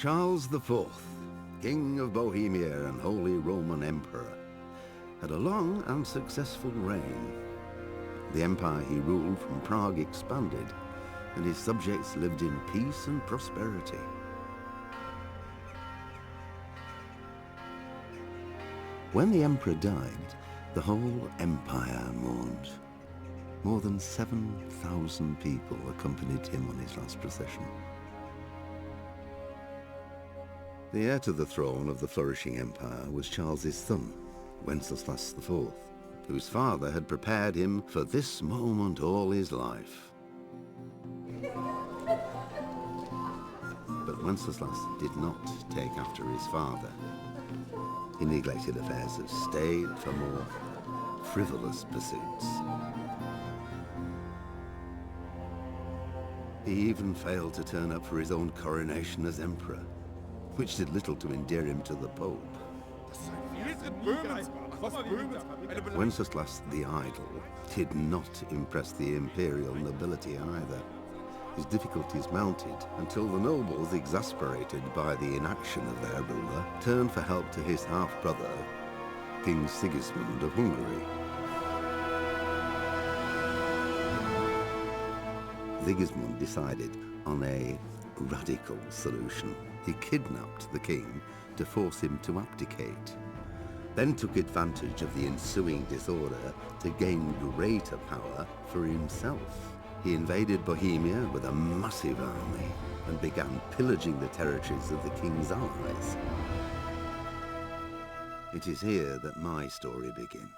Charles IV, King of Bohemia and Holy Roman Emperor, had a long and successful reign. The empire he ruled from Prague expanded, and his subjects lived in peace and prosperity. When the emperor died, the whole empire mourned. More than 7,000 people accompanied him on his last procession. The heir to the throne of the flourishing empire was Charles's son, Wenceslas IV, whose father had prepared him for this moment all his life. But Wenceslas did not take after his father. He neglected affairs of state for more frivolous pursuits. He even failed to turn up for his own coronation as emperor, which did little to endear him to the Pope. Wenceslas the Idle did not impress the imperial nobility either. His difficulties mounted until the nobles, exasperated by the inaction of their ruler, turned for help to his half-brother, King Sigismund of Hungary. Sigismund decided on a radical solution. He kidnapped the king to force him to abdicate, then took advantage of the ensuing disorder to gain greater power for himself. He invaded Bohemia with a massive army and began pillaging the territories of the king's allies. It is here that my story begins.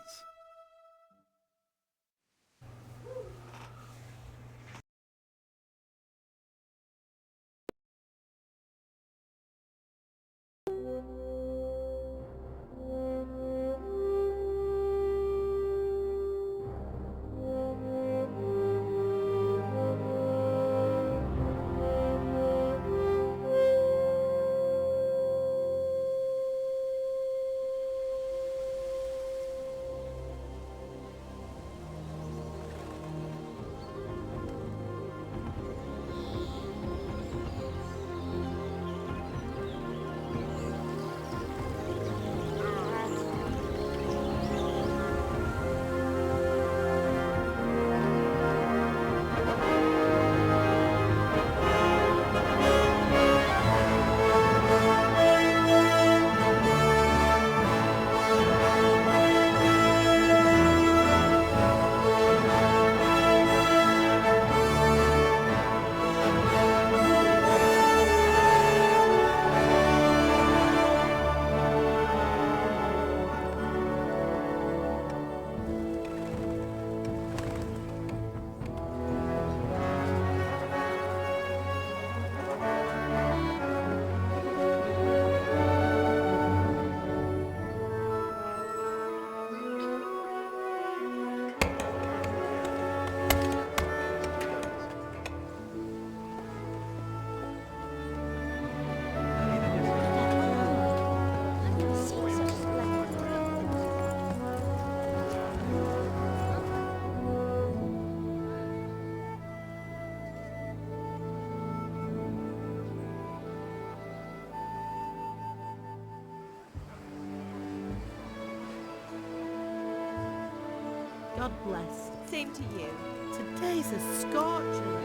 God bless. Same to you. Today's a scorcher.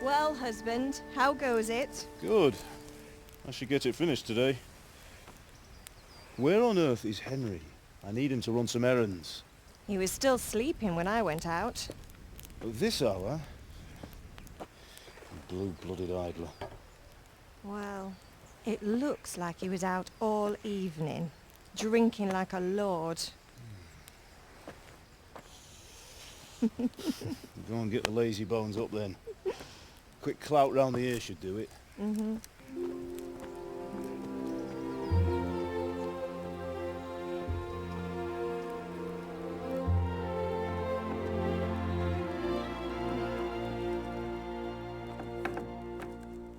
Well, husband, how goes it? Good. I should get it finished today. Where on earth is Henry? I need him to run some errands. He was still sleeping when I went out. At this hour? Blue-blooded idler. Well, it looks like he was out all evening, drinking like a lord. Go and get the lazy bones up then. Quick clout round the ear should do it. Mm-hmm.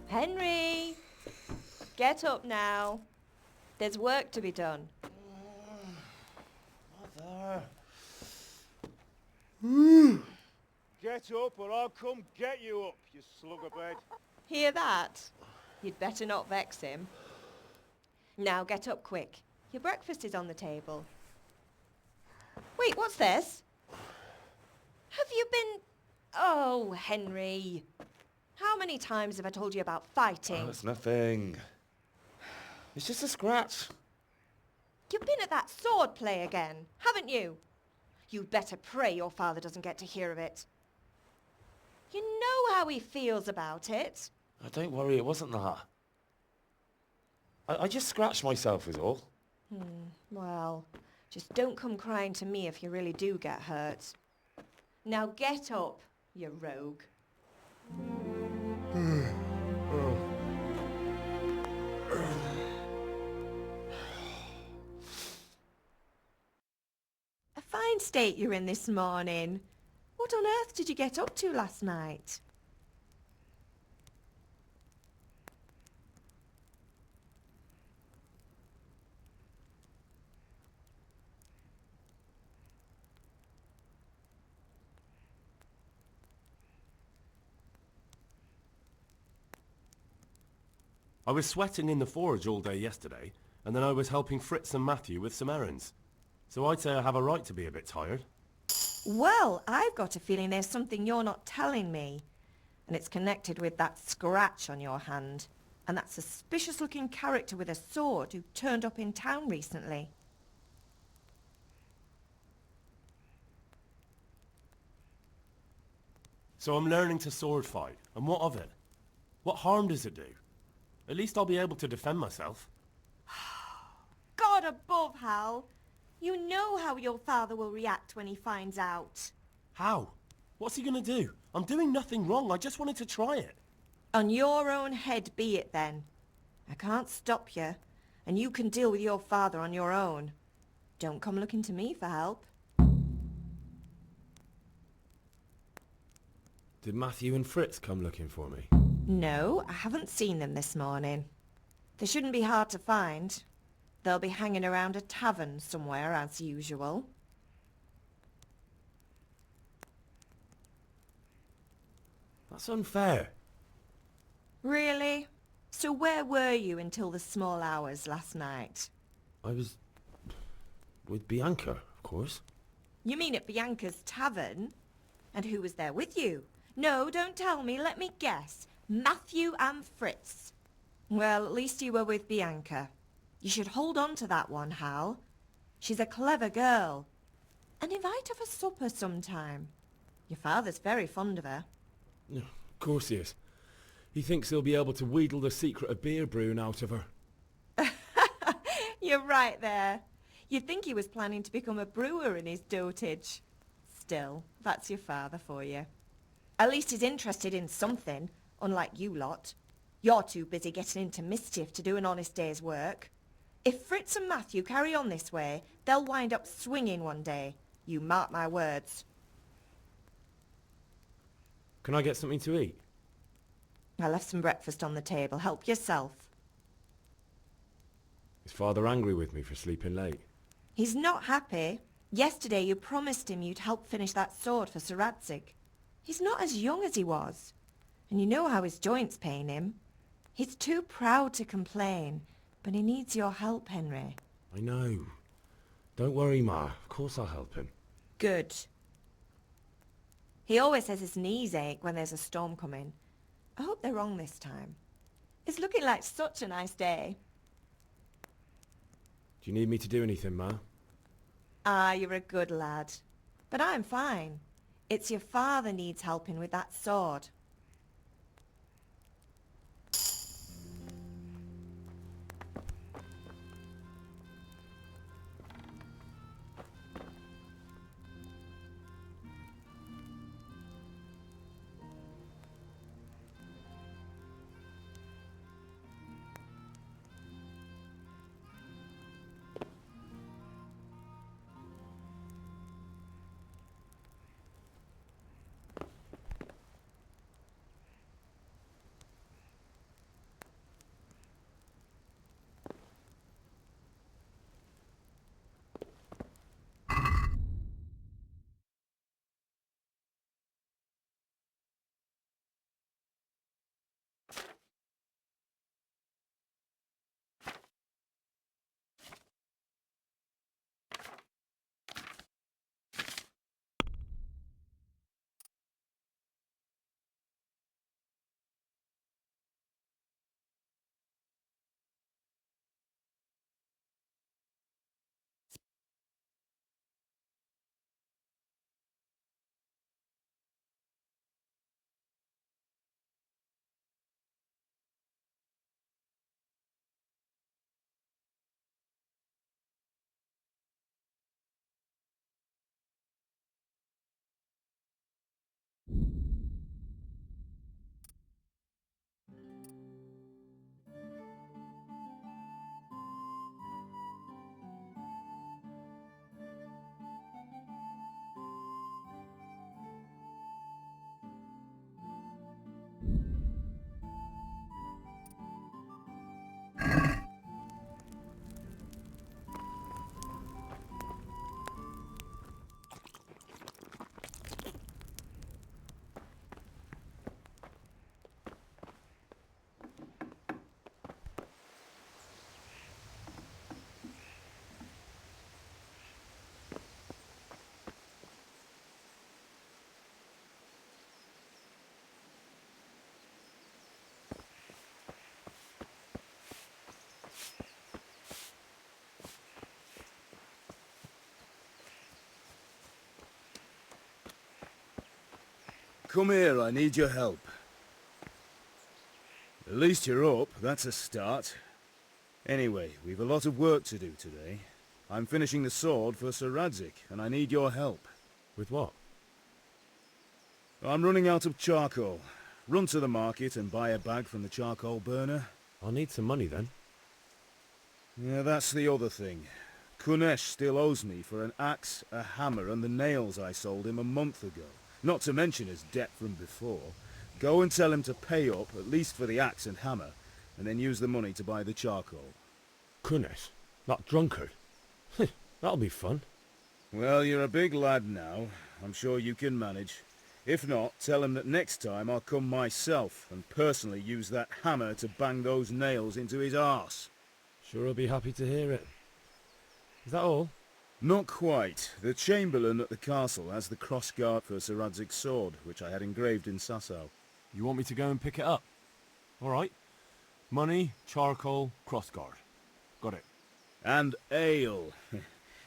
Henry! Get up now. There's work to be done. Mother. Get up or I'll come get you up, you slugabed. Hear that? You'd better not vex him. Now get up quick. Your breakfast is on the table. Wait, what's this? Have you been... Oh, Henry. How many times have I told you about fighting? Oh, it's nothing. It's just a scratch. You've been at that sword play again, haven't you? You'd better pray your father doesn't get to hear of it. You know how he feels about it. Oh, don't worry, it wasn't that. I just scratched myself is all. Well, just don't come crying to me if you really do get hurt. Now get up, you rogue. A fine state you're in this morning. What on earth did you get up to last night? I was sweating in the forge all day yesterday, and then I was helping Fritz and Matthew with some errands. So I'd say I have a right to be a bit tired. Well, I've got a feeling there's something you're not telling me. And it's connected with that scratch on your hand. And that suspicious-looking character with a sword who turned up in town recently. So I'm learning to sword fight, and what of it? What harm does it do? At least I'll be able to defend myself. God above, Hal! You know how your father will react when he finds out. How? What's he gonna do? I'm doing nothing wrong, I just wanted to try it. On your own head be it then. I can't stop you, and you can deal with your father on your own. Don't come looking to me for help. Did Matthew and Fritz come looking for me? No, I haven't seen them this morning. They shouldn't be hard to find. They'll be hanging around a tavern somewhere as usual. That's unfair. Really? So where were you until the small hours last night? I was... with Bianca, of course. You mean at Bianca's tavern? And who was there with you? No, don't tell me, let me guess. Matthew and Fritz. Well, at least you were with Bianca. You should hold on to that one, Hal. She's a clever girl. And invite her for supper sometime. Your father's very fond of her. Of course he is. He thinks he'll be able to wheedle the secret of beer brewing out of her. You're right there. You'd think he was planning to become a brewer in his dotage. Still, that's your father for you. At least he's interested in something, unlike you lot. You're too busy getting into mischief to do an honest day's work. If Fritz and Matthew carry on this way, they'll wind up swinging one day. You mark my words. Can I get something to eat? I left some breakfast on the table. Help yourself. Is Father angry with me for sleeping late? He's not happy. Yesterday you promised him you'd help finish that sword for Sir Radzig. He's not as young as he was. And you know how his joints pain him. He's too proud to complain, but he needs your help, Henry. I know. Don't worry, Ma. Of course I'll help him. Good. He always says his knees ache when there's a storm coming. I hope they're wrong this time. It's looking like such a nice day. Do you need me to do anything, Ma? Ah, you're a good lad. But I'm fine. It's your father needs helping with that sword. Come here, I need your help. At least you're up, that's a start. Anyway, we've a lot of work to do today. I'm finishing the sword for Sir Radzig, and I need your help. With what? I'm running out of charcoal. Run to the market and buy a bag from the charcoal burner. I'll need some money then. Yeah, that's the other thing. Kunesh still owes me for an axe, a hammer, and the nails I sold him a month ago. Not to mention his debt from before. Go and tell him to pay up, at least for the axe and hammer, and then use the money to buy the charcoal. Kunesh? That drunkard? That'll be fun. Well, you're a big lad now. I'm sure you can manage. If not, tell him that next time I'll come myself and personally use that hammer to bang those nails into his arse. Sure I'll be happy to hear it. Is that all? Not quite. The Chamberlain at the castle has the crossguard for Sir Radzig's sword, which I had engraved in Sasau. You want me to go and pick it up? All right. Money, charcoal, crossguard. Got it. And ale.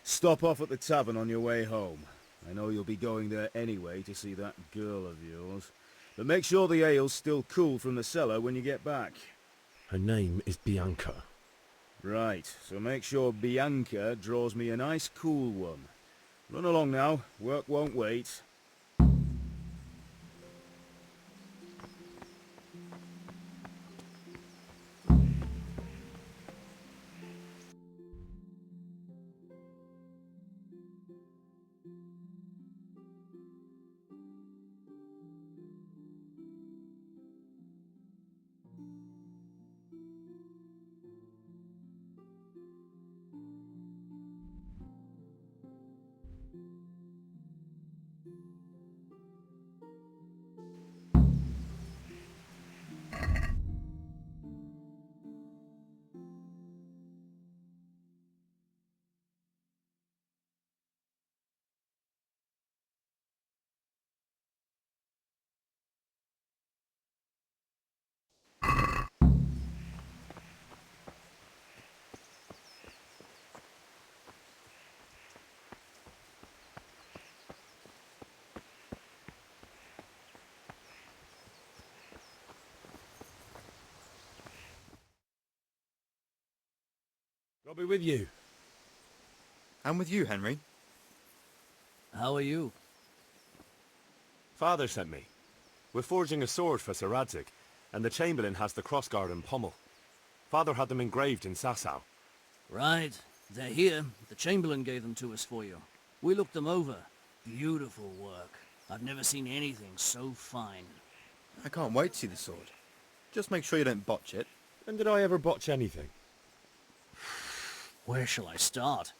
Stop off at the tavern on your way home. I know you'll be going there anyway to see that girl of yours. But make sure the ale's still cool from the cellar when you get back. Her name is Bianca. Right, so make sure Bianca draws me a nice cool one. Run along now, work won't wait. I'll be with you. I'm with you, Henry. How are you? Father sent me. We're forging a sword for Sir Radzig, and the Chamberlain has the crossguard and pommel. Father had them engraved in Sasau. Right. They're here. The Chamberlain gave them to us for you. We looked them over. Beautiful work. I've never seen anything so fine. I can't wait to see the sword. Just make sure you don't botch it. When did I ever botch anything? Where shall I start?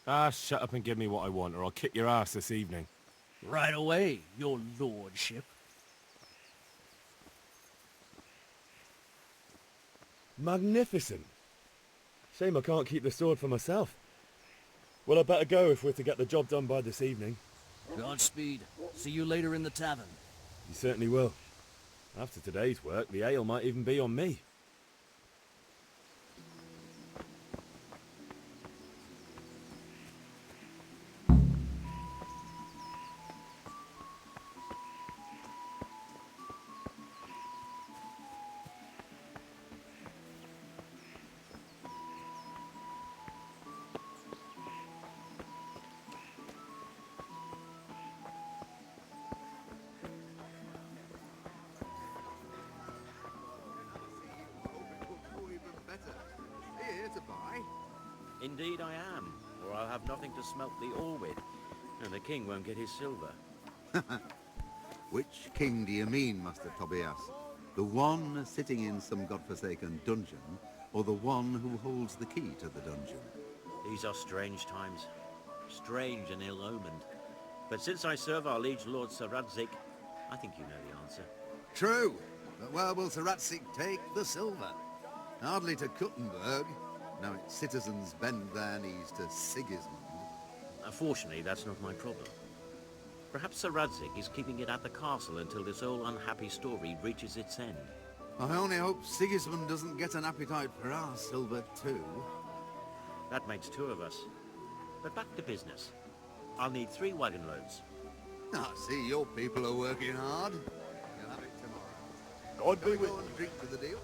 Ah, shut up and give me what I want, or I'll kick your ass this evening. Right away, your lordship. Magnificent. Shame I can't keep the sword for myself. Well, I better go if we're to get the job done by this evening. Godspeed. See you later in the tavern. You certainly will. After today's work, the ale might even be on me. Indeed I am, or I'll have nothing to smelt the ore with, and the king won't get his silver. Which king do you mean, Master Tobias? The one sitting in some godforsaken dungeon, or the one who holds the key to the dungeon? These are strange times, strange and ill-omened. But since I serve our liege lord Sir Radzig, I think you know the answer. True, but where will Sir Radzig take the silver? Hardly to Kuttenberg. Now its citizens bend their knees to Sigismund. Fortunately, that's not my problem. Perhaps Sir Radzig is keeping it at the castle until this whole unhappy story reaches its end. I only hope Sigismund doesn't get an appetite for our silver too. That makes two of us. But back to business. I'll need 3 wagon loads. I see your people are working hard. God be with Go and drink to the deal.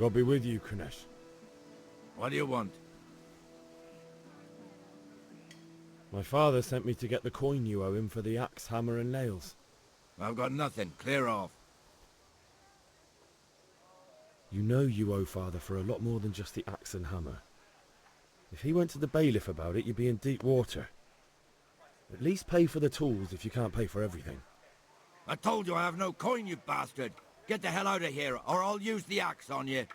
God be with you, Kunesh. What do you want? My father sent me to get the coin you owe him for the axe, hammer and nails. I've got nothing. Clear off. You know you owe father for a lot more than just the axe and hammer. If he went to the bailiff about it, you'd be in deep water. At least pay for the tools if you can't pay for everything. I told you I have no coin, you bastard. Get the hell out of here, or I'll use the axe on you.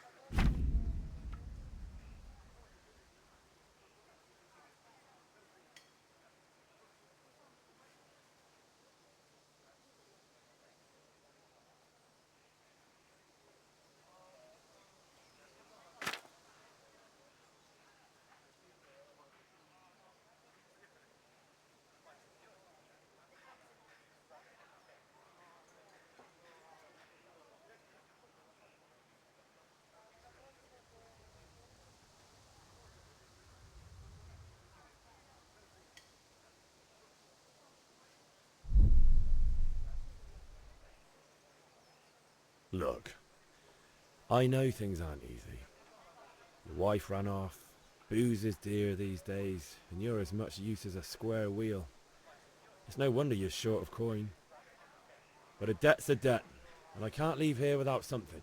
Look, I know things aren't easy. Your wife ran off, booze is dear these days, and you're as much use as a square wheel. It's no wonder you're short of coin. But a debt's a debt, and I can't leave here without something.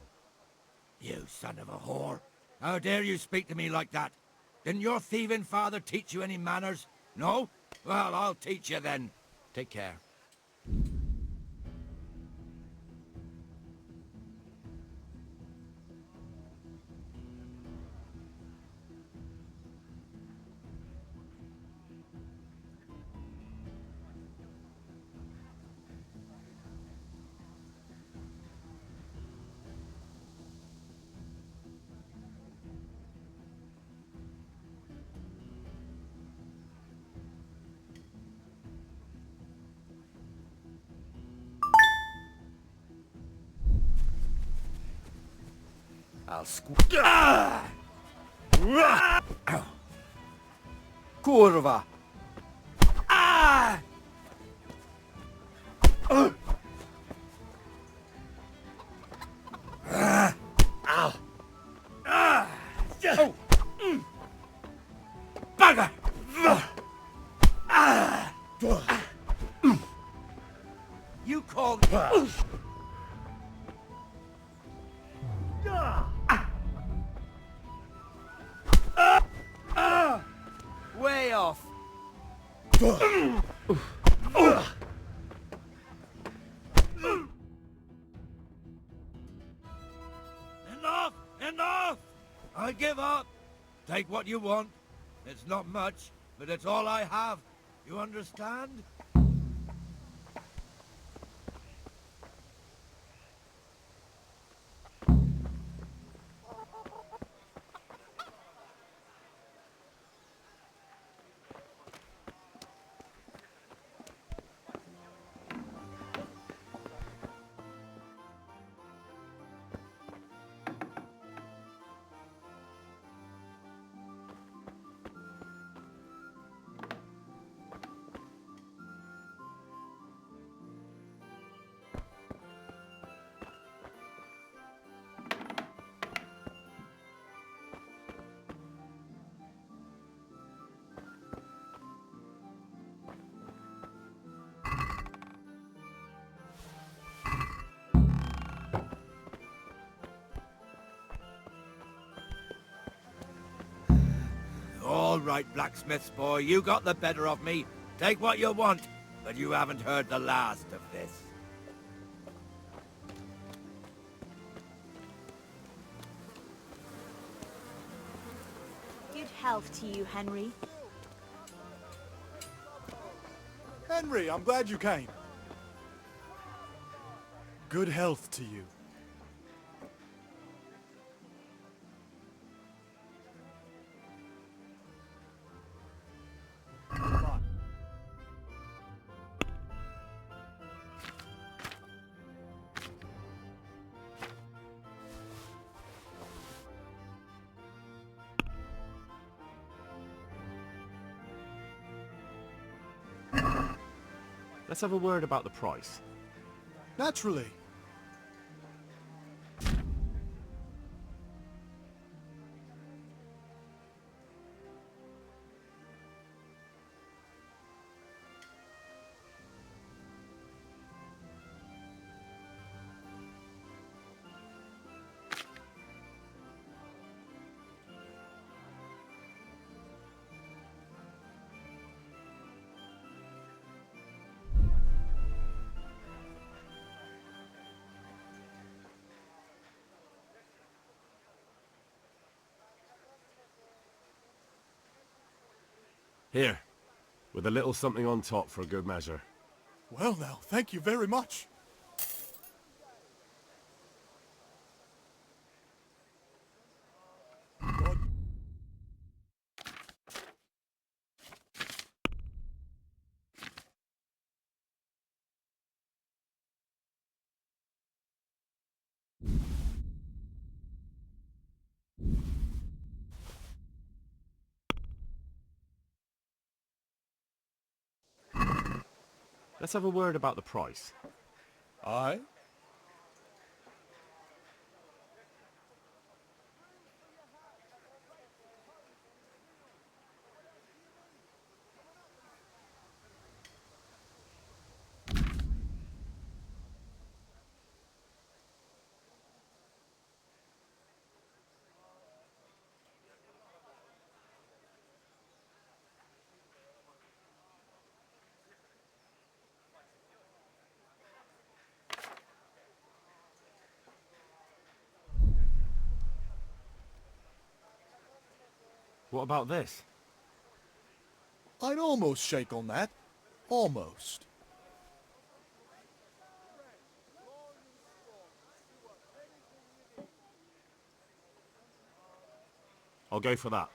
You son of a whore. How dare you speak to me like that? Didn't your thieving father teach you any manners? No? Well, I'll teach you then. Take care. I'll Kurva! Ah! Ow! Ah! Oh! Bugger! Ah! You called me. Way off. Enough! Enough! I give up. Take what you want. It's not much, but it's all I have. You understand? All right, blacksmith's boy, you got the better of me. Take what you want, but you haven't heard the last of this. Good health to you, Henry. Henry, I'm glad you came. Good health to you. Let's have a word about the price. Naturally. Here, with a little something on top for a good measure. Well now, thank you very much. Let's have a word about the price. Aye? What about this? I'd almost shake on that. Almost. I'll go for that.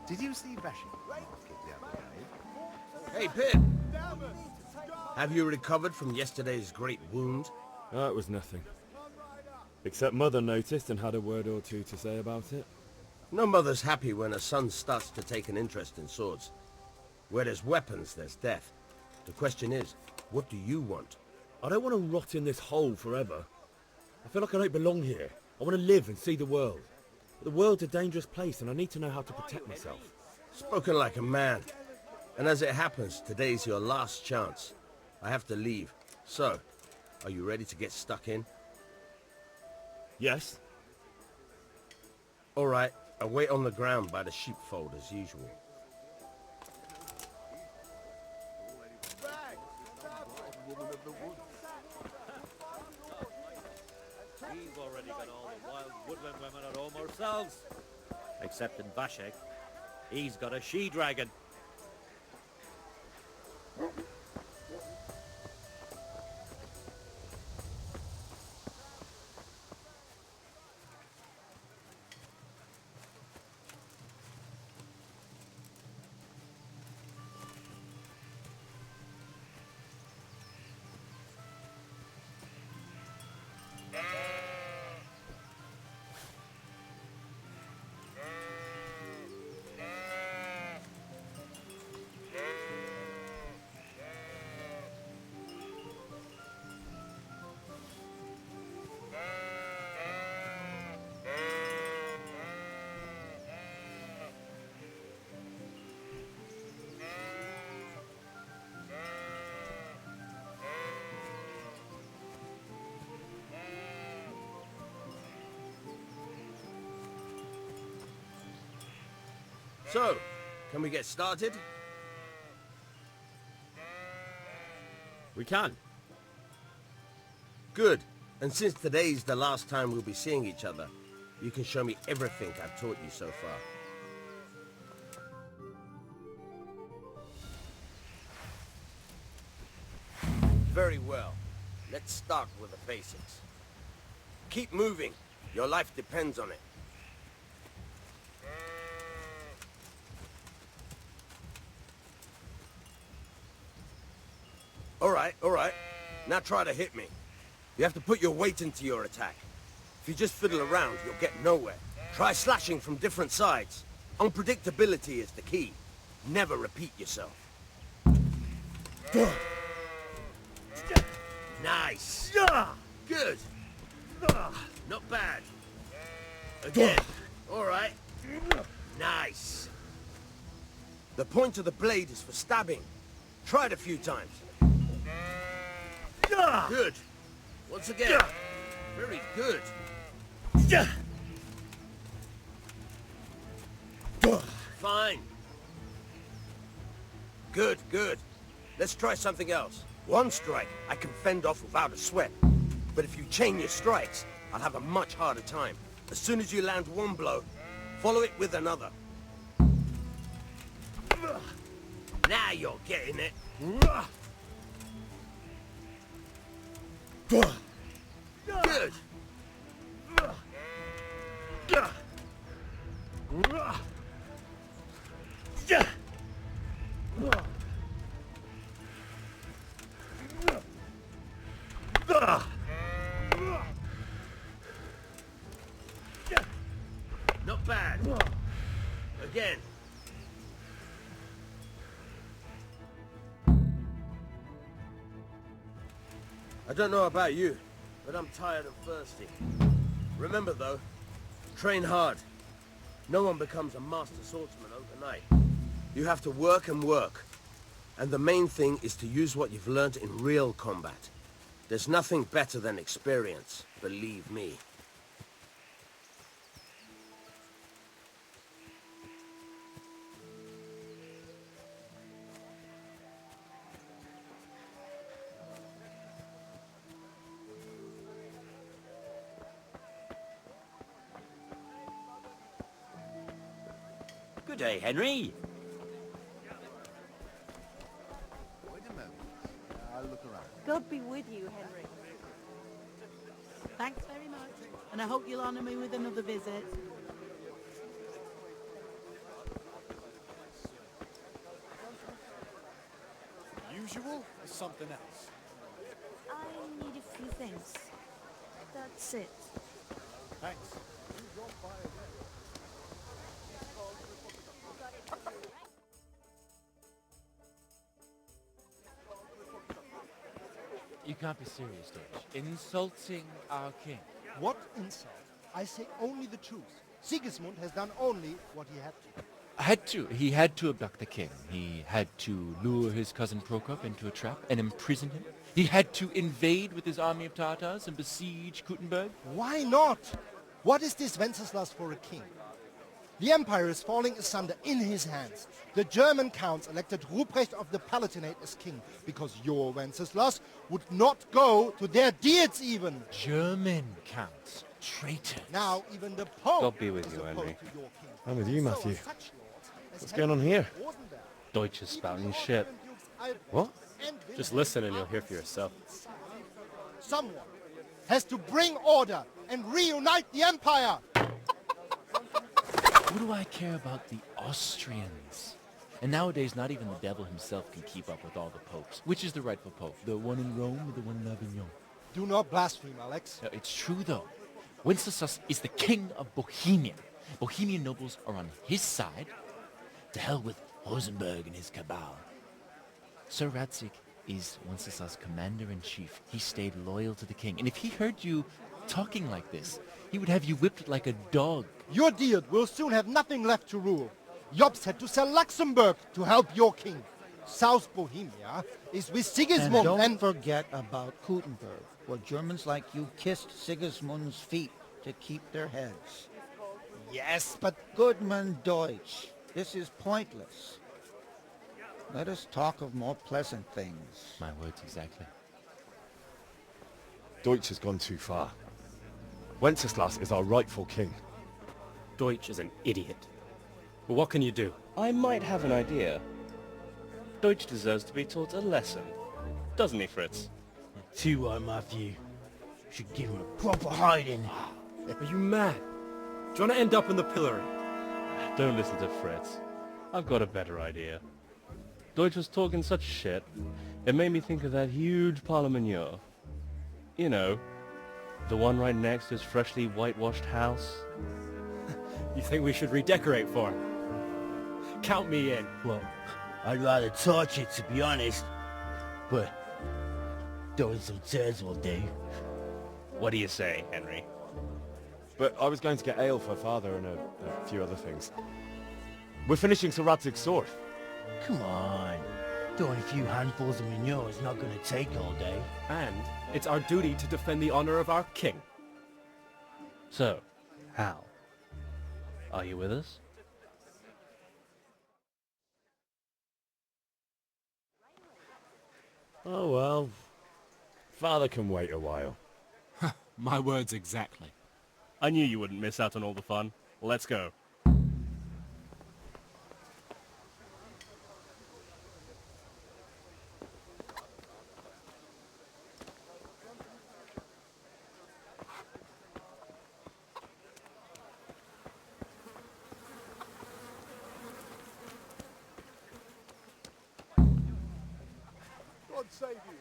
Did you see Vashik the other day? Hey, Pip! Have you recovered from yesterday's great wound? Oh, it was nothing. Except Mother noticed and had a word or two to say about it. No mother's happy when her son starts to take an interest in swords. Where there's weapons, there's death. The question is, what do you want? I don't want to rot in this hole forever. I feel like I don't belong here. I want to live and see the world. But the world's a dangerous place and I need to know how to protect myself. Spoken like a man. And as it happens, today's your last chance. I have to leave. So, are you ready to get stuck in? Yes. All right, I'll wait on the ground by the sheepfold as usual. We've already got all the wild woodland women at home ourselves. Except in Vashek. He's got a she-dragon. So, can we get started? We can. Good. And since today's the last time we'll be seeing each other, you can show me everything I've taught you so far. Very well. Let's start with the basics. Keep moving. Your life depends on it. All right. Now try to hit me. You have to put your weight into your attack. If you just fiddle around, you'll get nowhere. Try slashing from different sides. Unpredictability is the key. Never repeat yourself. Nice. Good. Not bad. Again. All right. Nice. The point of the blade is for stabbing. Try it a few times. Good. Once again. Very good. Fine. Good. Let's try something else. One strike I can fend off without a sweat. But if you chain your strikes, I'll have a much harder time. As soon as you land one blow, follow it with another. Now you're getting it. Good. Not bad. Again. I don't know about you, but I'm tired and thirsty. Remember though, train hard. No one becomes a master swordsman overnight. You have to work and work. And the main thing is to use what you've learned in real combat. There's nothing better than experience, believe me. Good day, Henry. Wait a moment. I'll look around. God be with you, Henry. Thanks very much, and I hope you'll honour me with another visit. Usual or something else? I need a few things. That's it. Thanks. You can't be serious, Deutsch. Insulting our king. What insult? I say only the truth. Sigismund has done only what he had to. He had to abduct the king. He had to lure his cousin Prokop into a trap and imprison him. He had to invade with his army of Tartars and besiege Kuttenberg. Why not? What is this Wenceslas for a king? The empire is falling asunder in his hands. The German counts elected Ruprecht of the Palatinate as king because your Wenceslas would not go to their deeds even. German counts. Traitors. Now even the Pope God be with is you, opposed Henry. to your king. I'm with you, So Matthew. such lords as What's going on here? Rosenberg, Deutsch is spouting shit. What? Just listen and you'll hear for yourself. Someone has to bring order and reunite the empire. What do I care about the Austrians? And nowadays, not even the devil himself can keep up with all the popes. Which is the rightful pope? The one in Rome or the one in Avignon? Do not blaspheme, Alex. No, it's true, though. Wenceslas is the king of Bohemia. Bohemian nobles are on his side. To hell with Rosenberg and his cabal. Sir Radzik is Wenceslas' commander-in-chief. He stayed loyal to the king. And if he heard you talking like this, he would have you whipped like a dog. Your Diet will soon have nothing left to rule. Jobst had to sell Luxembourg to help your king. South Bohemia is with Sigismund and don't forget about Kuttenberg, where Germans like you kissed Sigismund's feet to keep their heads. Yes, but... Goodman Deutsch, this is pointless. Let us talk of more pleasant things. My words exactly. Deutsch has gone too far. Wenceslas is our rightful king. Deutsch is an idiot. But what can you do? I might have an idea. Deutsch deserves to be taught a lesson. Doesn't he, Fritz? Too right, Matthew. Should give him a proper hiding. Are you mad? Do you want to end up in the pillory? Don't listen to Fritz. I've got a better idea. Deutsch was talking such shit, it made me think of that huge parliament. You know, the one right next to his freshly whitewashed house. You think we should redecorate for him? Count me in. Well, I'd rather torch it, to be honest. But throwing some turds will do. What do you say, Henry? But I was going to get ale for father and a few other things. We're finishing Sir Radzig's sword. Come on. Throwing a few handfuls of manure is not going to take all day. And it's our duty to defend the honor of our king. So, Hal, are you with us? Oh well. Father can wait a while. My words exactly. I knew you wouldn't miss out on all the fun. Let's go. God save you.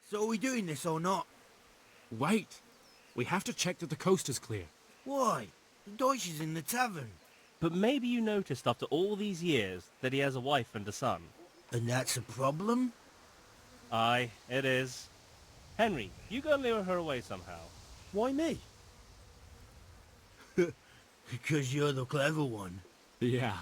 So are we doing this or not? Wait. We have to check that the coast is clear. Why? The Deutsch is in the tavern. But maybe you noticed after all these years that he has a wife and a son. And that's a problem? Aye, it is. Henry, you go and lure her away somehow. Why me? Because you're the clever one. Yeah.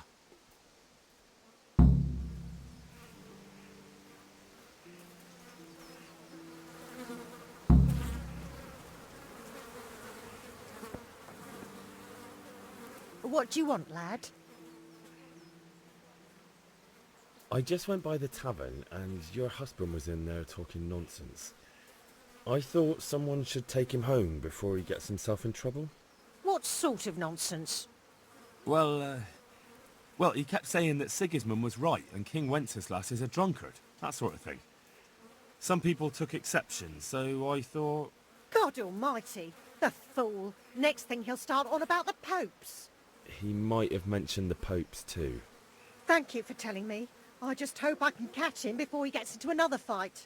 What do you want, lad? I just went by the tavern and your husband was in there talking nonsense. I thought someone should take him home before he gets himself in trouble. What sort of nonsense? Well, he kept saying that Sigismund was right and King Wenceslas is a drunkard, that sort of thing. Some people took exception, so I thought... God almighty, the fool. Next thing he'll start on about the popes. He might have mentioned the popes too. Thank you for telling me. I just hope I can catch him before he gets into another fight.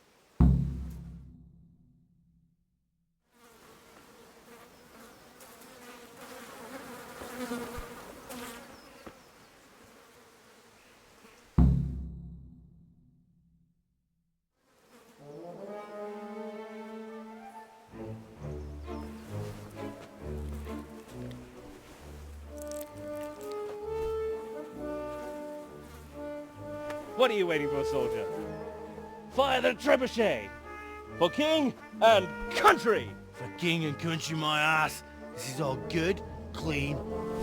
What are you waiting for, soldier? Fire the trebuchet! For king and country! For king and country, my ass. This is all good, clean,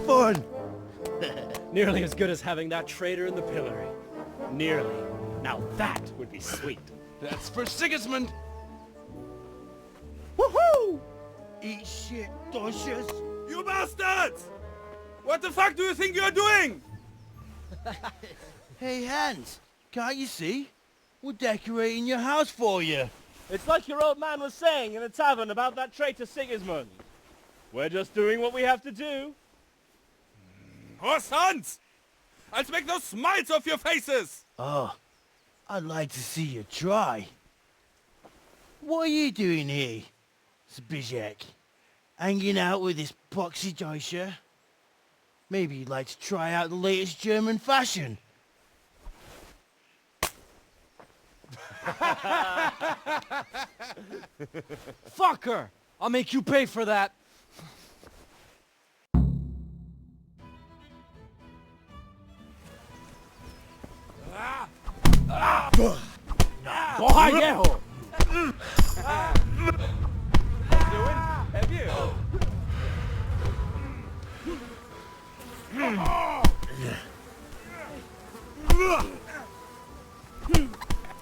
fun. Nearly as good as having that traitor in the pillory. Nearly. Now that would be sweet. That's for Sigismund! Woohoo! Eat shit, Deutsches. You bastards! What the fuck do you think you're doing? Hey, Hans, can't you see? We're decorating your house for you. It's like your old man was saying in the tavern about that traitor Sigismund. We're just doing what we have to do. Horse Hans! I'll make those smiles off your faces! Oh, I'd like to see you try. What are you doing here, Zbyszek? Hanging out with this poxy Deutscher? Maybe you'd like to try out the latest German fashion. Fuck her! I'll make you pay for that. viejo! Have you?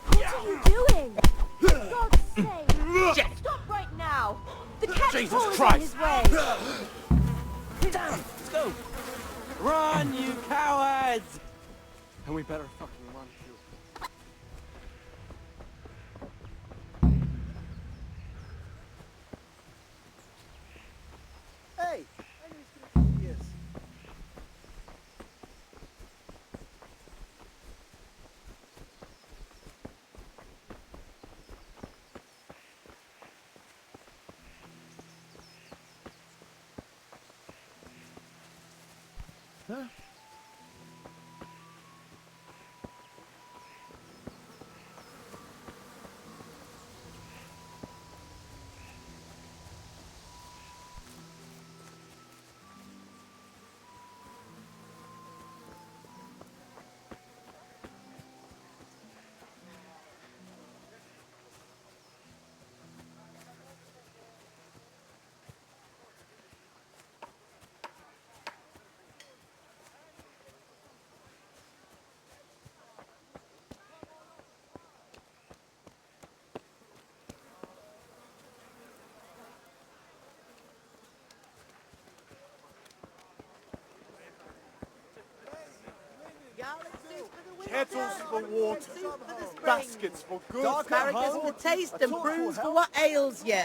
What are you doing? For God's sake! Stop right now! The catchpole is in his way! Down! Let's go! Run, you cowards! And we better fucking run too. Hey! I knew he was gonna be years. Huh? Kettles for water, baskets for goods. Asparagus for taste and brews for what ails ye.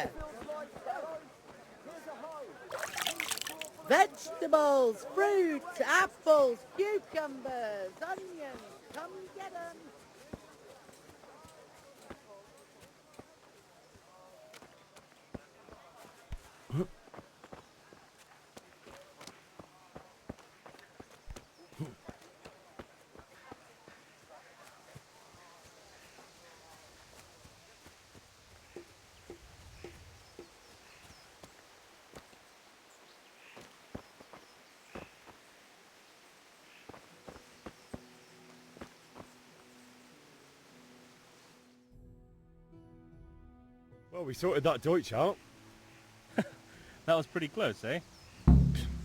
Vegetables, fruit, apples, cucumbers, onions. Come get 'em. Well, we sorted that Deutsch out. That was pretty close, eh?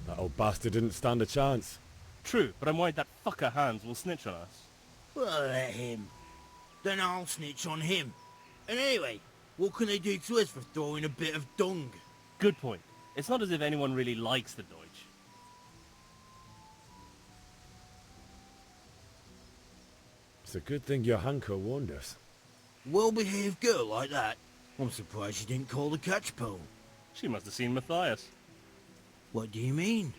That old bastard didn't stand a chance. True, but I'm worried that fucker Hans will snitch on us. Well, let him. Then I'll snitch on him. And anyway, what can they do to us for throwing a bit of dung? Good point. It's not as if anyone really likes the Deutsch. It's a good thing your Hanko warned us. Well-behaved girl like that. I'm surprised she didn't call the catchpole. She must have seen Matthias. What do you mean?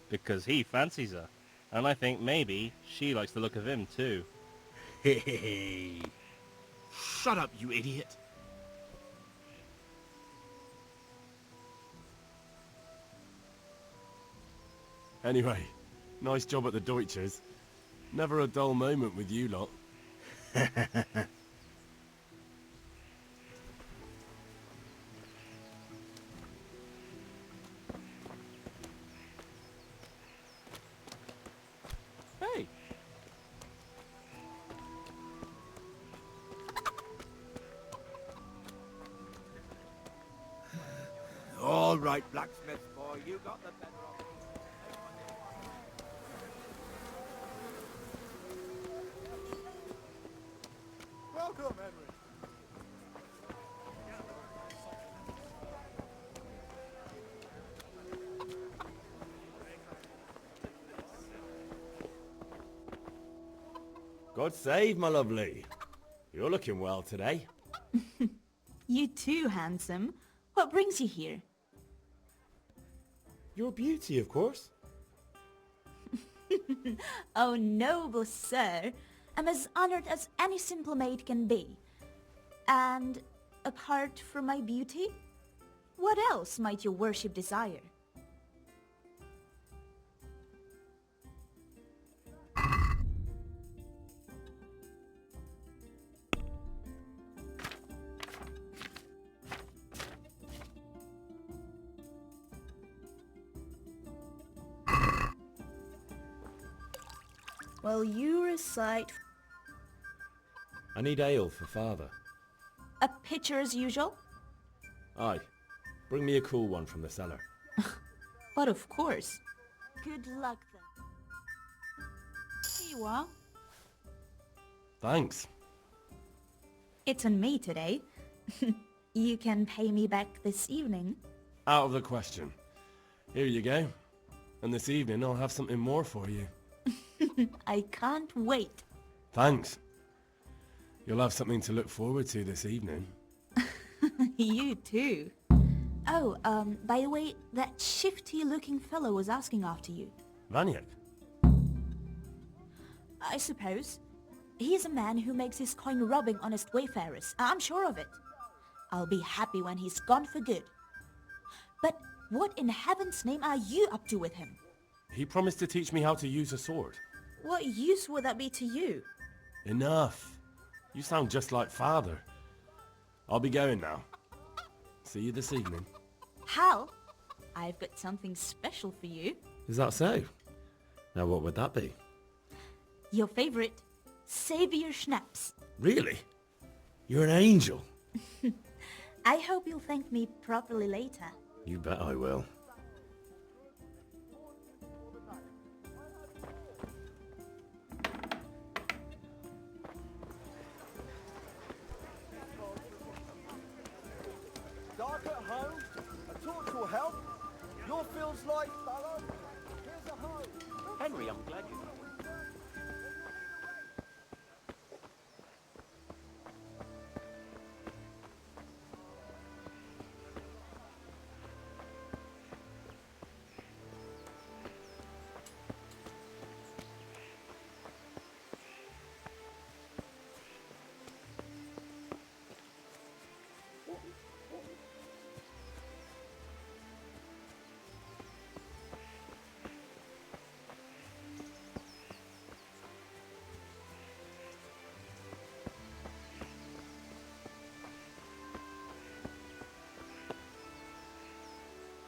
Because he fancies her. And I think maybe she likes the look of him too. Hey. Shut up, you idiot. Anyway, nice job at the Deutsches. Never a dull moment with you lot. Hey! All right, blacksmith boy, you got the better of it. Welcome, Henry. God save, my lovely. You're looking well today. You too, handsome. What brings you here? Your beauty, of course. Oh, noble sir. I'm as honored as any simple maid can be. And apart from my beauty, what else might your worship desire? Well, you recite... I need ale for father. A pitcher as usual? Aye. Bring me a cool one from the cellar. But of course. Good luck then. Here you are. Thanks. It's on me today. You can pay me back this evening. Out of the question. Here you go. And this evening I'll have something more for you. I can't wait. Thanks. You'll have something to look forward to this evening. You too. Oh, by the way, that shifty-looking fellow was asking after you. Vaniak? I suppose. He's a man who makes his coin robbing honest wayfarers. I'm sure of it. I'll be happy when he's gone for good. But what in heaven's name are you up to with him? He promised to teach me how to use a sword. What use would that be to you? Enough. You sound just like father. I'll be going now. See you this evening. Hal, I've got something special for you. Is that so? Now what would that be? Your favorite, Savior Schnapps. Really? You're an angel. I hope you'll thank me properly later. You bet I will. Dark at home? A torch will help. Your feels like, fellow. Here's a home. Henry, I'm glad you...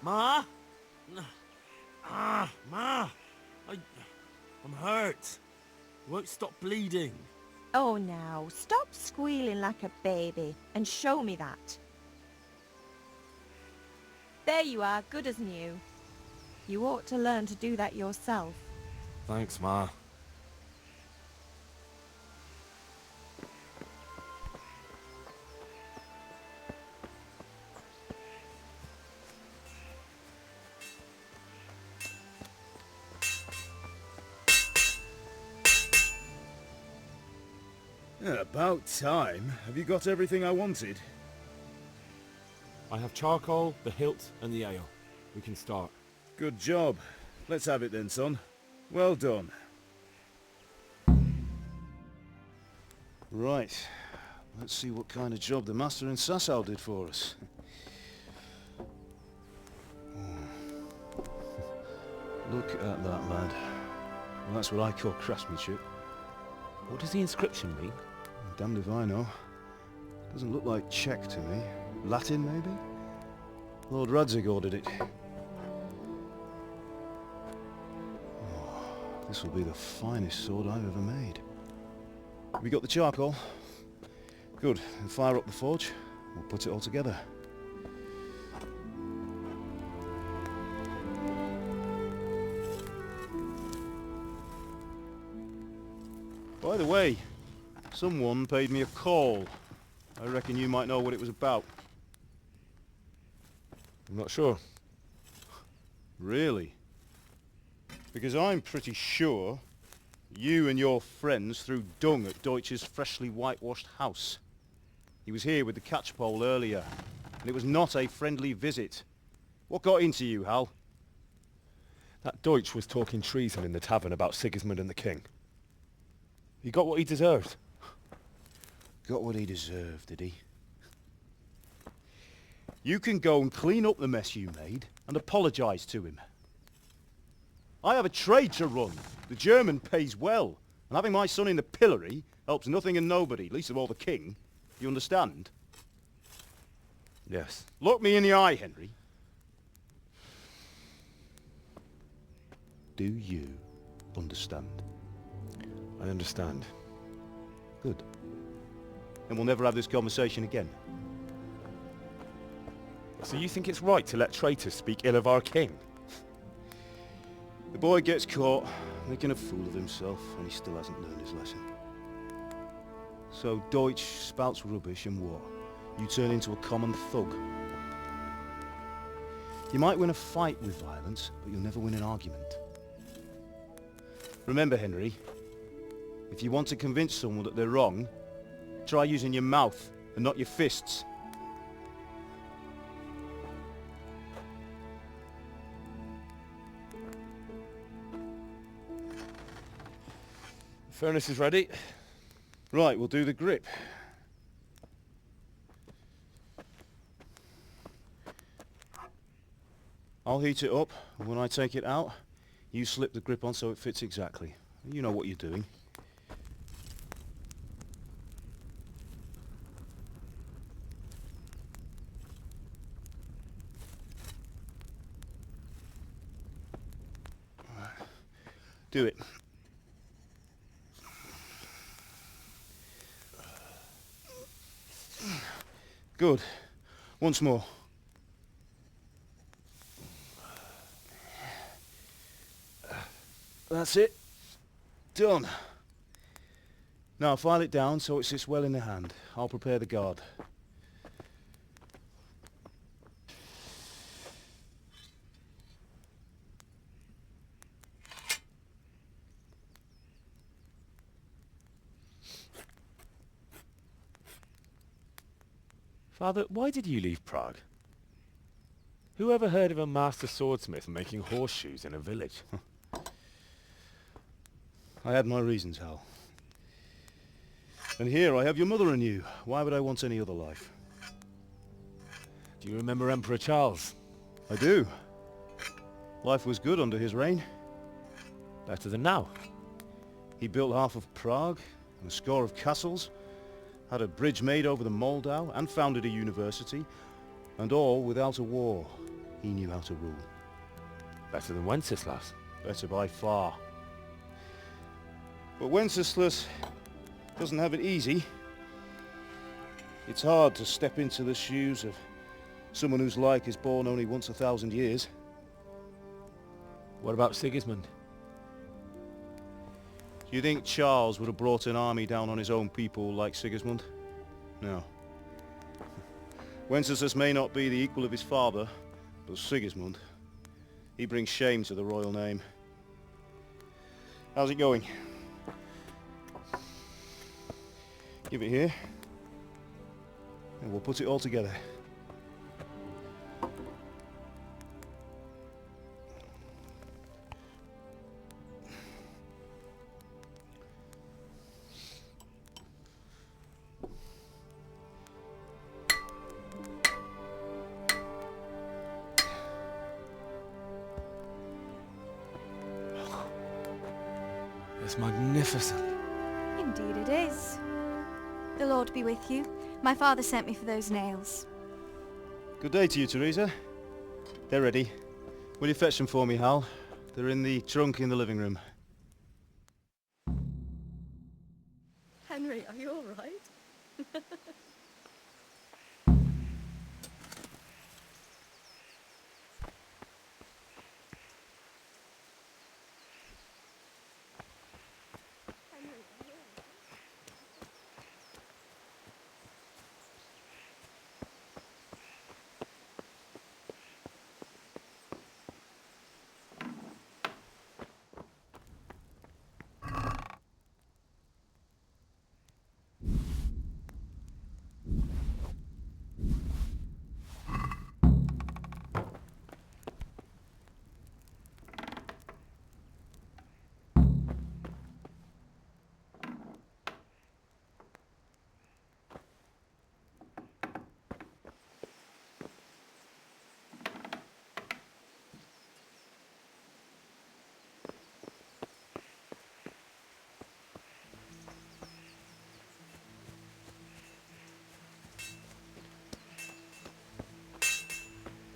Ma? Ma! I'm hurt. You won't stop bleeding. Oh, now, stop squealing like a baby and show me that. There you are, good as new. You ought to learn to do that yourself. Thanks, Ma. Yeah, about time. Have you got everything I wanted? I have charcoal, the hilt, and the ale. We can start. Good job. Let's have it then, son. Well done. Right. Let's see what kind of job the master in Sasau did for us. Look at that, lad. Well, that's what I call craftsmanship. What does the inscription mean? Damned if I know. Doesn't look like Czech to me. Latin, maybe? Lord Radzig ordered it. Oh, this will be the finest sword I've ever made. Have you got the charcoal? Good. Then fire up the forge. We'll put it all together. By the way, someone paid me a call. I reckon you might know what it was about. I'm not sure. Really? Because I'm pretty sure you and your friends threw dung at Deutsch's freshly whitewashed house. He was here with the catchpole earlier, and it was not a friendly visit. What got into you, Hal? That Deutsch was talking treason in the tavern about Sigismund and the king. He got what he deserved. Got what he deserved, did he? You can go and clean up the mess you made and apologise to him. I have a trade to run. The German pays well, and having my son in the pillory helps nothing and nobody, least of all the king. You understand? Yes. Look me in the eye, Henry. Do you understand? I understand. Good. and we'll never have this conversation again. So you think it's right to let traitors speak ill of our king? The boy gets caught making a fool of himself, and he still hasn't learned his lesson. So Deutsch spouts rubbish and what? You turn into a common thug. You might win a fight with violence, but you'll never win an argument. Remember, Henry, if you want to convince someone that they're wrong, try using your mouth and not your fists. Furnace is ready. Right, we'll do the grip. I'll heat it up, and when I take it out, you slip the grip on so it fits exactly. You know what you're doing. Right. Do it. Good. Once more. That's it. Done. Now file it down so it sits well in the hand. I'll prepare the guard. Father, why did you leave Prague? Who ever heard of a master swordsmith making horseshoes in a village? I had my reasons, Hal. And here I have your mother and you. Why would I want any other life? Do you remember Emperor Charles? I do. Life was good under his reign. Better than now. He built half of Prague and a score of castles, had a bridge made over the Moldau, and founded a university, and all without a war. He knew how to rule. Better than Wenceslas. Better by far. But Wenceslas doesn't have it easy. It's hard to step into the shoes of someone whose like is born only once 1,000 years. What about Sigismund? Do you think Charles would have brought an army down on his own people like Sigismund? No. Wenceslas may not be the equal of his father, but Sigismund, he brings shame to the royal name. How's it going? Give it here, and we'll put it all together. It's magnificent. Indeed it is. The Lord be with you. My father sent me for those nails. Good day to you, Teresa. They're ready. Will you fetch them for me, Hal? They're in the trunk in the living room. Henry, are you all right?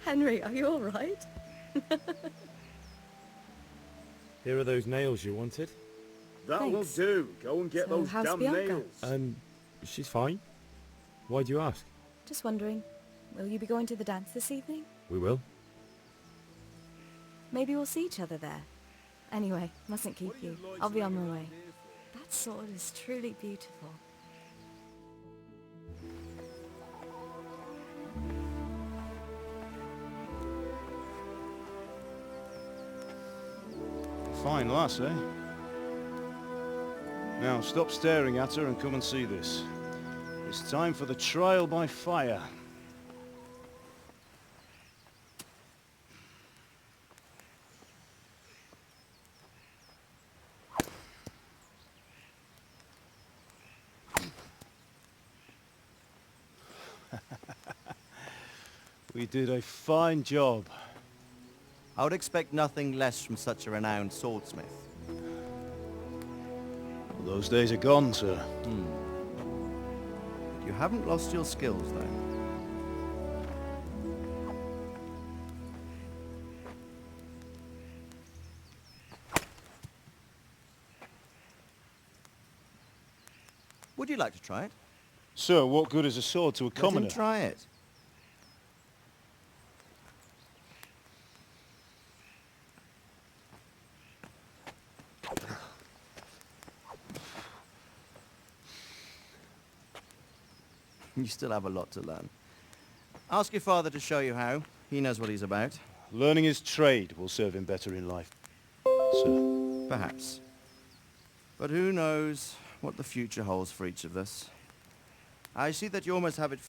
Henry, are you all right? Here are those nails you wanted. That will do. Go and get those how's damn Bianca? nails. She's fine. Why do you ask? Just wondering, will you be going to the dance this evening? We will. Maybe we'll see each other there. Anyway, mustn't keep you. I'll be on my way. That sword is truly beautiful. Fine lass, eh? Now stop staring at her and come and see this. It's time for the trial by fire. We did a fine job. I would expect nothing less from such a renowned swordsmith. Well, those days are gone, sir. You haven't lost your skills, though. Would you like to try it? Sir, what good is a sword to a commoner? Let him try it. You still have a lot to learn. Ask your father to show you how. He knows what he's about. Learning his trade will serve him better in life, sir. Perhaps. But who knows what the future holds for each of us. I see that you almost have it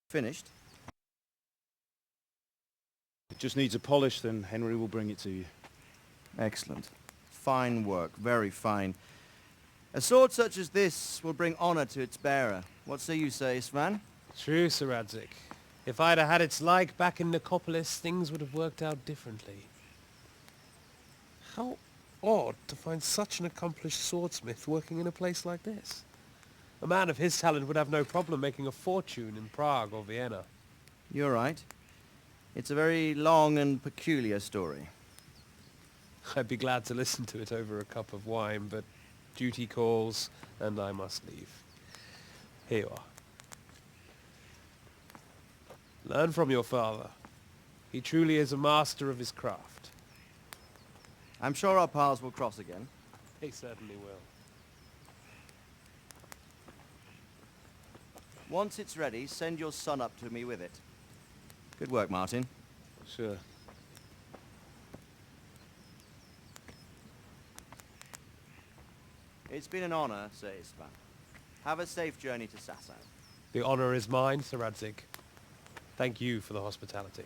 finished. It just needs a polish, then Henry will bring it to you. Excellent. Fine work. Very fine. A sword such as this will bring honor to its bearer. What say you, Svan? True, Sir Radzig. If I'd have had its like back in Nicopolis, things would have worked out differently. How odd to find such an accomplished swordsmith working in a place like this. A man of his talent would have no problem making a fortune in Prague or Vienna. You're right. It's a very long and peculiar story. I'd be glad to listen to it over a cup of wine, but duty calls, and I must leave. Here you are. Learn from your father. He truly is a master of his craft. I'm sure our paths will cross again. He certainly will. Once it's ready, send your son up to me with it. Good work, Martin. Sure. It's been an honor, Sir Istvan. Have a safe journey to Sasau. The honor is mine, Sir Radzig. Thank you for the hospitality.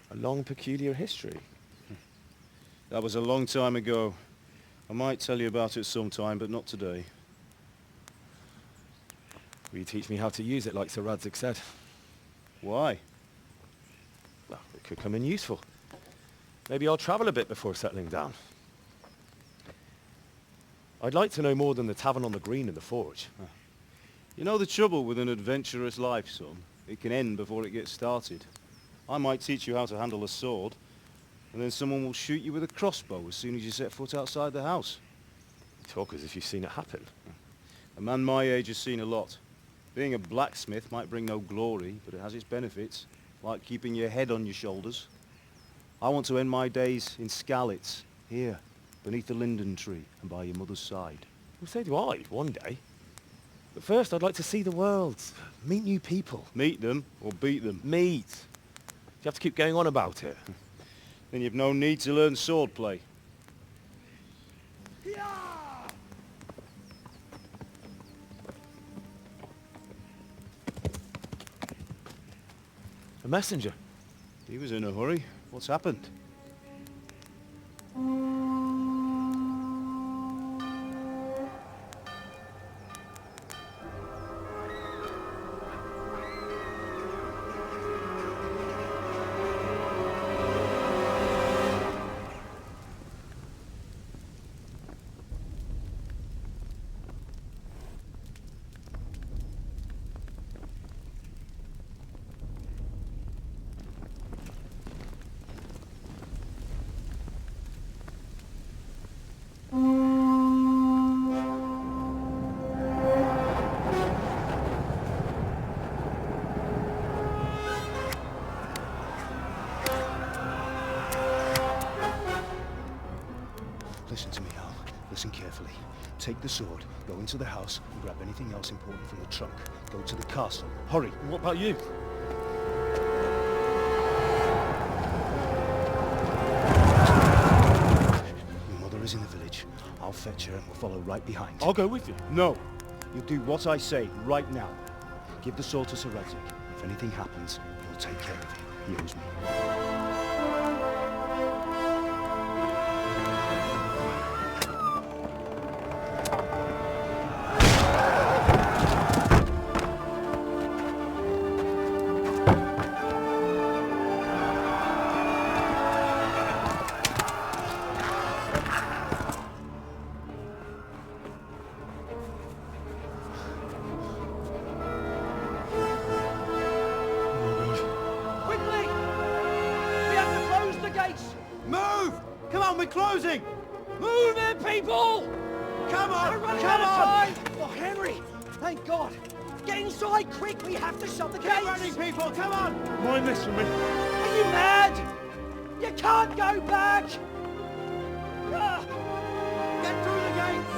A long, peculiar history. That was a long time ago. I might tell you about it sometime, but not today. Will you teach me how to use it like Sir Radzig said? Why? Well, it could come in useful. Maybe I'll travel a bit before settling down. I'd like to know more than the tavern on the green and the forge. You know the trouble with an adventurous life, son? It can end before it gets started. I might teach you how to handle a sword, and then someone will shoot you with a crossbow as soon as you set foot outside the house. You talk as if you've seen it happen. A man my age has seen a lot. Being a blacksmith might bring no glory, but it has its benefits, like keeping your head on your shoulders. I want to end my days in Skalitz, here, beneath the linden tree and by your mother's side. Well, so do I, one day. But first I'd like to see the world, meet new people. Meet them or beat them? Meet. You have to keep going on about it. Then you've no need to learn swordplay. A messenger. He was in a hurry. What's happened? carefully. Take the sword, go into the house, and grab anything else important from the trunk. Go to the castle. Hurry! What about you? Your mother is in the village. I'll fetch her and we'll follow right behind. I'll go with you. No! You'll do what I say right now. Give the sword to Sir Radzik. If anything happens, he'll take care of you. He owes me. Closing! Move it, people! Come on! We're running out of time! Oh, Henry! Thank God! Get inside, quick! We have to shut the gates! Keep running, people! Come on! Mind this for me. Are you mad? You can't go back! Get through the gates!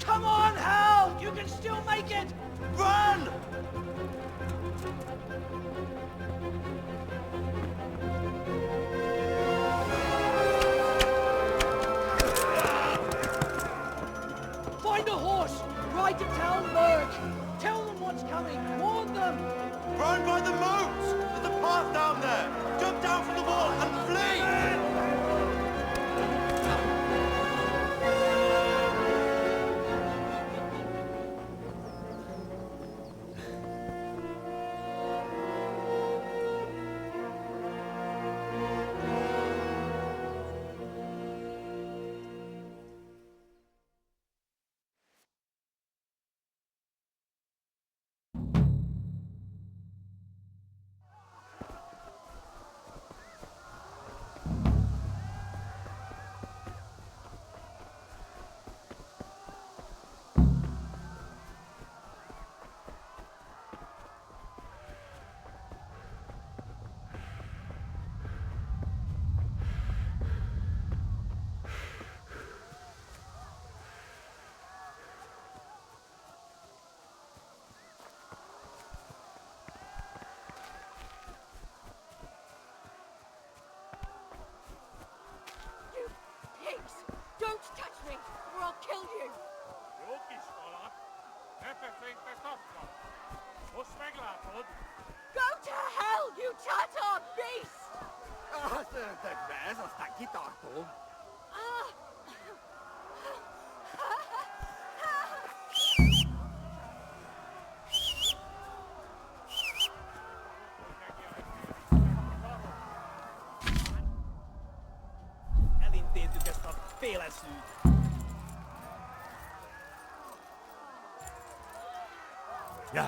Come on, Hal! You can still make it! Run! Find a horse! Ride to Talmberg! Tell them what's coming! Warn them! Run by the moat! There's a path down there! Jump down from the wall and flee! Don't touch me, or I'll kill you! Go to hell, you Tatar beast! Ja.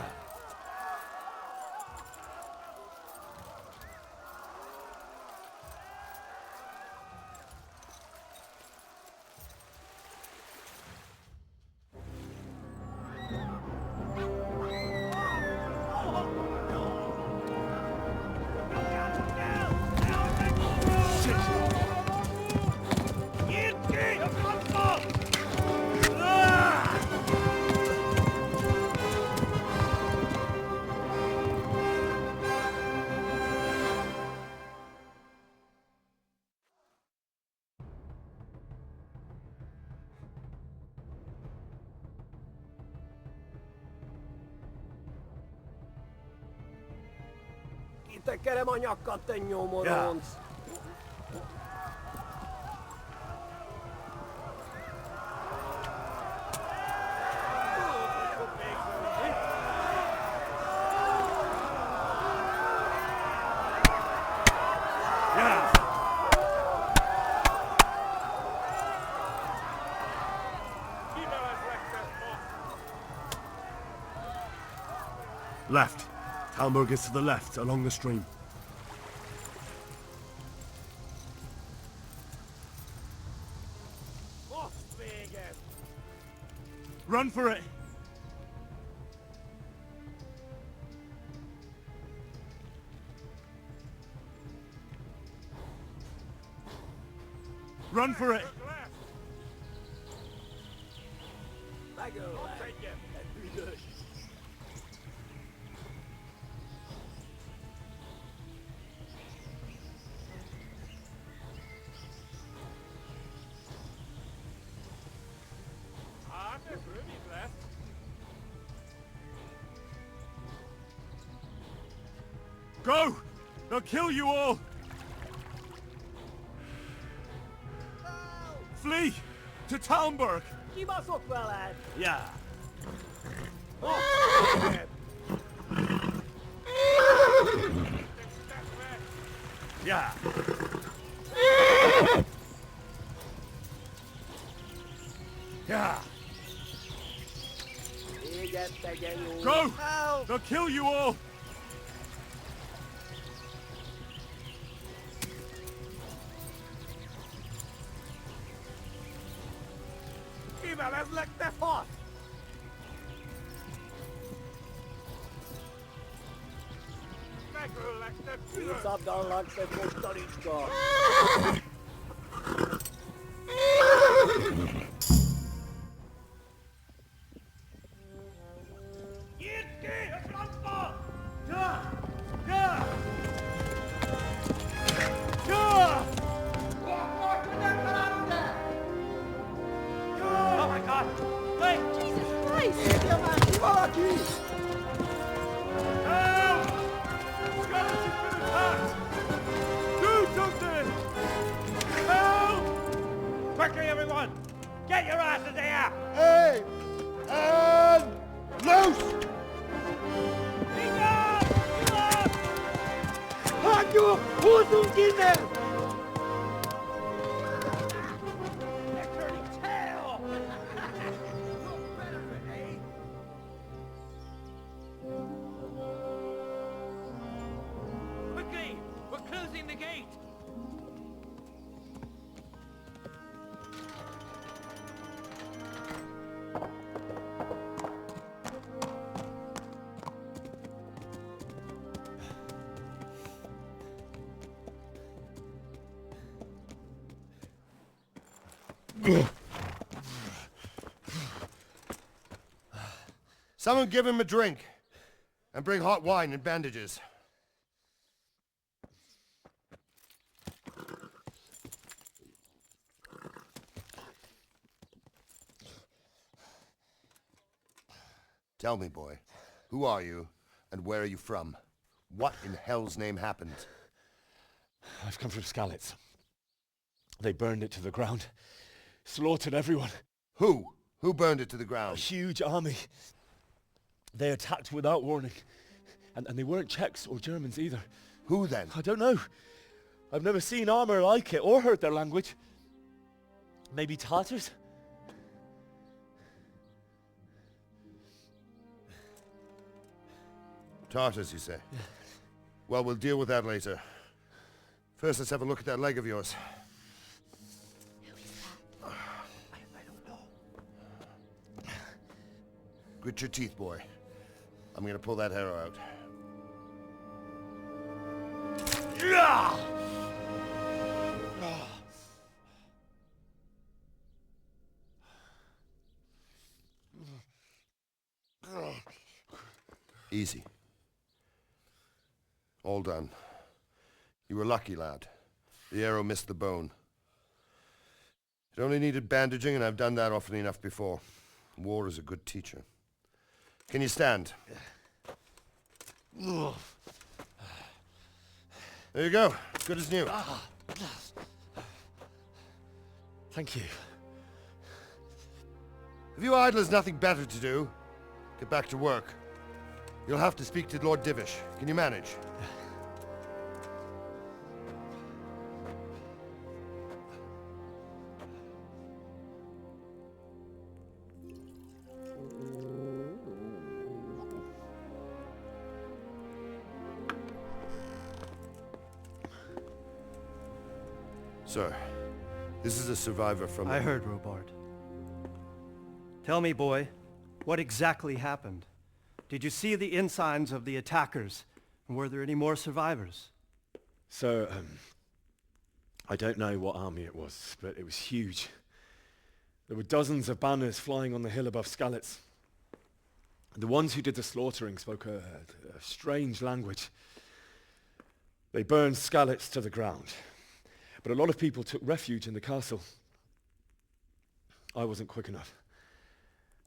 Te queremos ñacateño, morons. Left. Talmberg is to the left, along the stream. Run for it! Run for it! Go! They'll kill you all! Flee! To Talmberg! Keep us up, well, lad. Yeah. Yeah. Yeah. Go! They'll kill you all! Let's let that off. It's up down like that for Skalitz. Quickly, everyone! Get your asses here! Hey! And loose! Halt you! Who's in there? They're turning tail! Quickly! We're closing the gate! Someone give him a drink. And bring hot wine and bandages. Tell me, boy, who are you, and where are you from? What in hell's name happened? I've come from Skalitz. They burned it to the ground. Slaughtered everyone. Who? Who burned it to the ground? A huge army. They attacked without warning. And they weren't Czechs or Germans either. Who then? I don't know. I've never seen armor like it or heard their language. Maybe Tatars? Tartars, you say? Yeah. Well, we'll deal with that later. First, let's have a look at that leg of yours. Who is that? I don't know. Grit your teeth, boy. I'm gonna pull that arrow out. Easy. All done. You were lucky, lad. The arrow missed the bone. It only needed bandaging, and I've done that often enough before. War is a good teacher. Can you stand? There you go. Good as new. Thank you. Have you idlers nothing better to do? Get back to work. You'll have to speak to Lord Divish. Can you manage? Sir, this is a survivor from... I heard, Robard. Tell me, boy, what exactly happened? Did you see the ensigns of the attackers? And were there any more survivors? So, I don't know what army it was, but it was huge. There were dozens of banners flying on the hill above Skalitz. The ones who did the slaughtering spoke a strange language. They burned Skalitz to the ground. But a lot of people took refuge in the castle. I wasn't quick enough.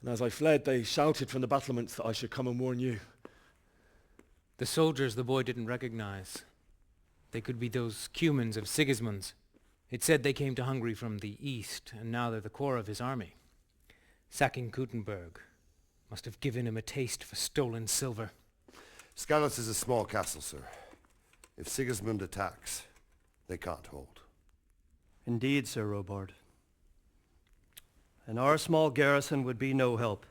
And as I fled, they shouted from the battlements that I should come and warn you. The soldiers the boy didn't recognize. They could be those Cumans of Sigismund's. It said they came to Hungary from the east, and now they're the core of his army. Sacking Kuttenberg must have given him a taste for stolen silver. Skalitz is a small castle, sir. If Sigismund attacks, they can't hold. Indeed, Sir Robard. And our small garrison would be no help,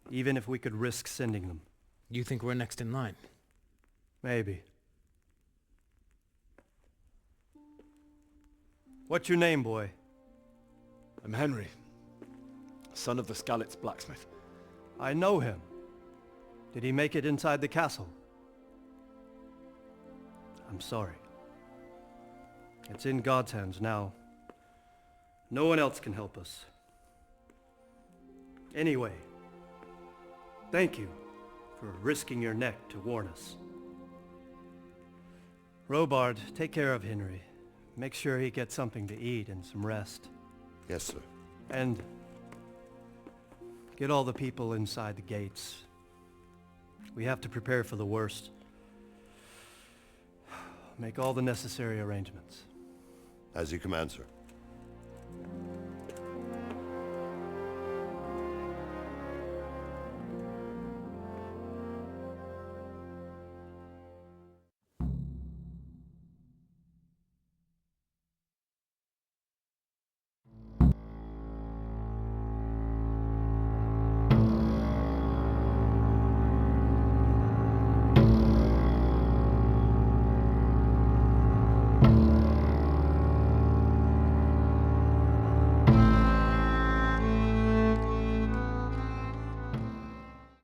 even if we could risk sending them. You think we're next in line? Maybe. What's your name, boy? I'm Henry, son of the Skalitz blacksmith. I know him. Did he make it inside the castle? I'm sorry. It's in God's hands now. No one else can help us. Anyway, thank you for risking your neck to warn us. Robard, take care of Henry. Make sure he gets something to eat and some rest. Yes, sir. And get all the people inside the gates. We have to prepare for the worst. Make all the necessary arrangements. As you command, sir.